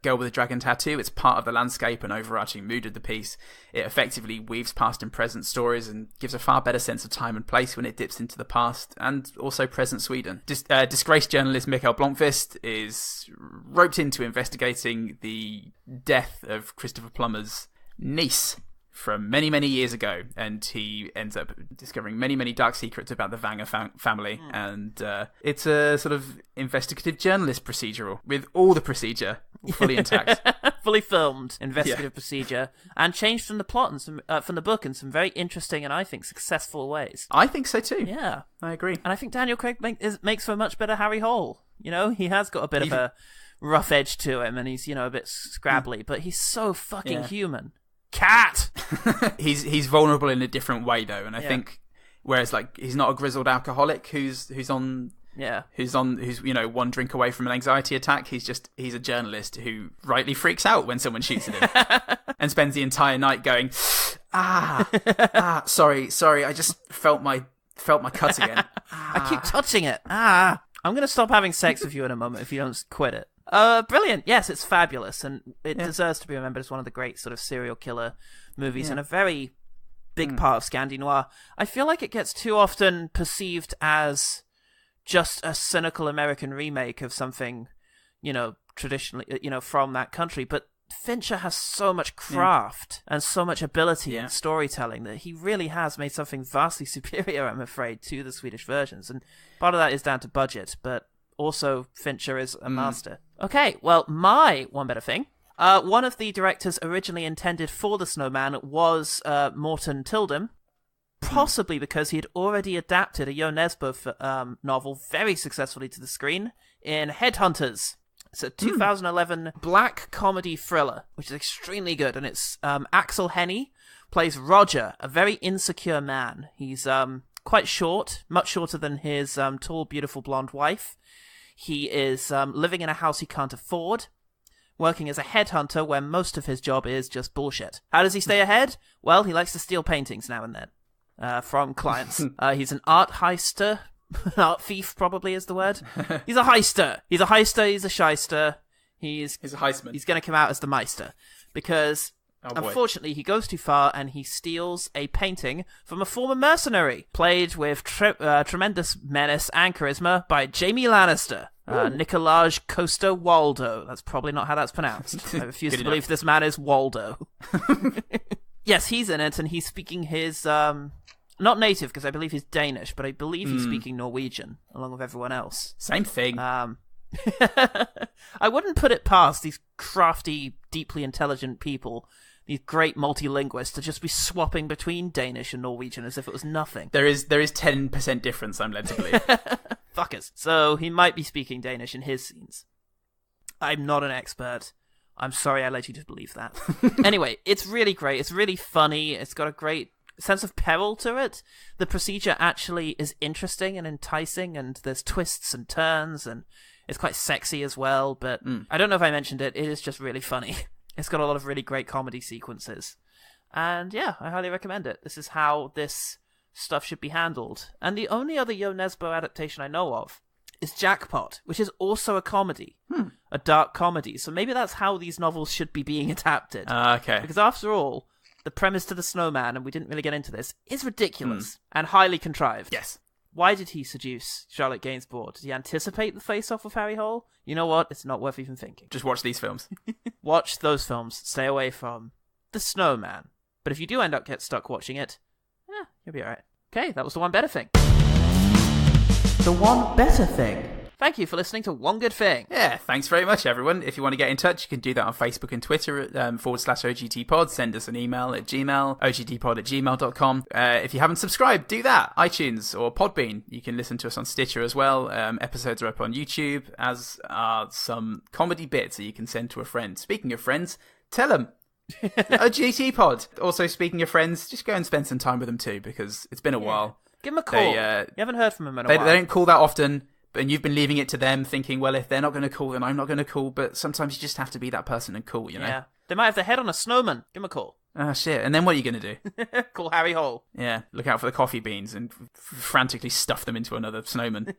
Girl with a Dragon Tattoo. It's part of the landscape and overarching mood of the piece. It effectively weaves past and present stories and gives a far better sense of time and place when it dips into the past and also present Sweden. Disgraced journalist Mikael Blomqvist is roped into investigating the death of Christopher Plummer's niece from many, many years ago, and he ends up discovering many, many dark secrets about the Vanger family, and it's a sort of investigative journalist procedural with all the procedure fully intact. Fully filmed investigative procedure, and changed from the plot and from the book in some very interesting and I think successful ways. I think so too. Yeah. I agree. And I think Daniel Craig makes for a much better Harry Hole. You know, he has got a bit of a rough edge to him, and he's, a bit scrabbly, but he's so fucking human. Cat! He's vulnerable in a different way, though, and I think, whereas, like, he's not a grizzled alcoholic who's one drink away from an anxiety attack. He's a journalist who rightly freaks out when someone shoots at him and spends the entire night going, sorry, I just felt my cut again. I keep touching it. I'm gonna stop having sex with you in a moment if you don't quit it. Brilliant. Yes, it's fabulous, and it deserves to be remembered as one of the great sort of serial killer movies and a very big part of Scandi Noir. I feel like it gets too often perceived as just a cynical American remake of something, traditionally, from that country, but Fincher has so much craft and so much ability in storytelling that he really has made something vastly superior, I'm afraid, to the Swedish versions, and part of that is down to budget, but also Fincher is a master. Okay, well, my one better thing. One of the directors originally intended for The Snowman was Morten Tildum, possibly because he had already adapted a Jo Nesbo novel very successfully to the screen in Headhunters. It's a 2011 black comedy thriller, which is extremely good, and it's Axel Hennie plays Roger, a very insecure man. He's quite short, much shorter than his tall, beautiful blonde wife. He is living in a house he can't afford, working as a headhunter where most of his job is just bullshit. How does he stay ahead? Well, he likes to steal paintings now and then from clients. He's an art heister. Art thief probably is the word. He's a heister. He's a shyster. He's a heistman. He's going to come out as the Meister because unfortunately he goes too far and he steals a painting from a former mercenary played with tremendous menace and charisma by Jaime Lannister. Nicolaj Coster-Waldau. That's probably not how that's pronounced. I refuse to believe this man is Waldo. Yes, he's in it, and he's speaking his not native, because I believe he's Danish, but I believe he's speaking Norwegian, along with everyone else. Same thing. I wouldn't put it past these crafty, deeply intelligent people, these great multilinguists, to just be swapping between Danish and Norwegian as if it was nothing. There is 10% difference, I'm led to believe. Fuckers. So he might be speaking Danish in his scenes. I'm not an expert. I'm sorry I led you to believe that. Anyway, it's really great. It's really funny. It's got a great sense of peril to it. The procedure actually is interesting and enticing, and there's twists and turns, and it's quite sexy as well, but I don't know if I mentioned it. It is just really funny. It's got a lot of really great comedy sequences. And yeah, I highly recommend it. This is how this stuff should be handled. And the only other Jo Nesbo adaptation I know of is Jackpot, which is also a comedy. A dark comedy. So maybe that's how these novels should be being adapted. Okay. Because after all, the premise to The Snowman, and we didn't really get into this, is ridiculous and highly contrived. Yes. Why did he seduce Charlotte Gainsbourg? Did he anticipate the face-off with Harry Hole? You know what? It's not worth even thinking. Just watch these films. Watch those films. Stay away from The Snowman. But if you do end up get stuck watching it, you'll be alright. Okay, that was the one better thing. The one better thing. Thank you for listening to One Good Thing. Yeah, thanks very much, everyone. If you want to get in touch, you can do that on Facebook and Twitter at /OGTpod. Send us an email at Gmail, ogtpod@gmail.com. If you haven't subscribed, do that. iTunes or Podbean. You can listen to us on Stitcher as well. Episodes are up on YouTube, as are some comedy bits that you can send to a friend. Speaking of friends, tell them. OGTpod. Also, speaking of friends, just go and spend some time with them too, because it's been a while. Give them a call. You haven't heard from them in a while. They don't call that often. And you've been leaving it to them, thinking, well, if they're not going to call, then I'm not going to call. But sometimes you just have to be that person and call, you know? Yeah. They might have their head on a snowman. Give them a call. Ah, shit. And then what are you going to do? Call Harry Hole. Yeah, look out for the coffee beans and frantically stuff them into another snowman.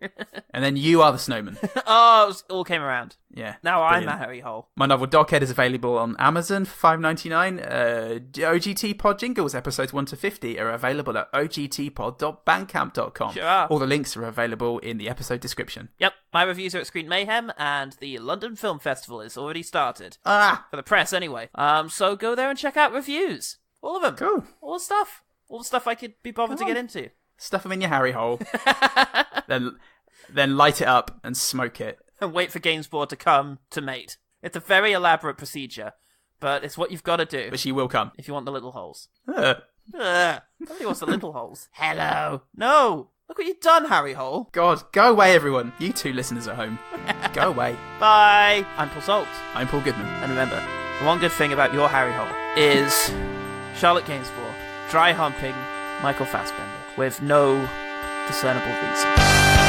And then you are the snowman. Oh, it all came around. Yeah. Now brilliant. I'm a Harry Hole. My novel Doghead is available on Amazon for $5.99. OGT Pod jingles, episodes 1 to 50, are available at ogtpod.bandcamp.com. Sure are. All the links are available in the episode description. Yep, my reviews are at Screen Mayhem, and the London Film Festival is already started. Ah! For the press, anyway. So go there and check out reviews. All of them. Cool. All the stuff. All the stuff I could be bothered to get into. Stuff them in your Harry hole. then light it up and smoke it. And wait for Gainsbourg to come to mate. It's a very elaborate procedure, but it's what you've got to do. But she will come. If you want the little holes. Nobody wants the little holes. Hello. No. Look what you've done, Harry Hole. God, go away, everyone. You two listeners at home. Go away. Bye. I'm Paul Salt. I'm Paul Goodman. And remember, the one good thing about your Harry Hole is Charlotte Gainsbourg dry humping Michael Fassbender with no discernible reason.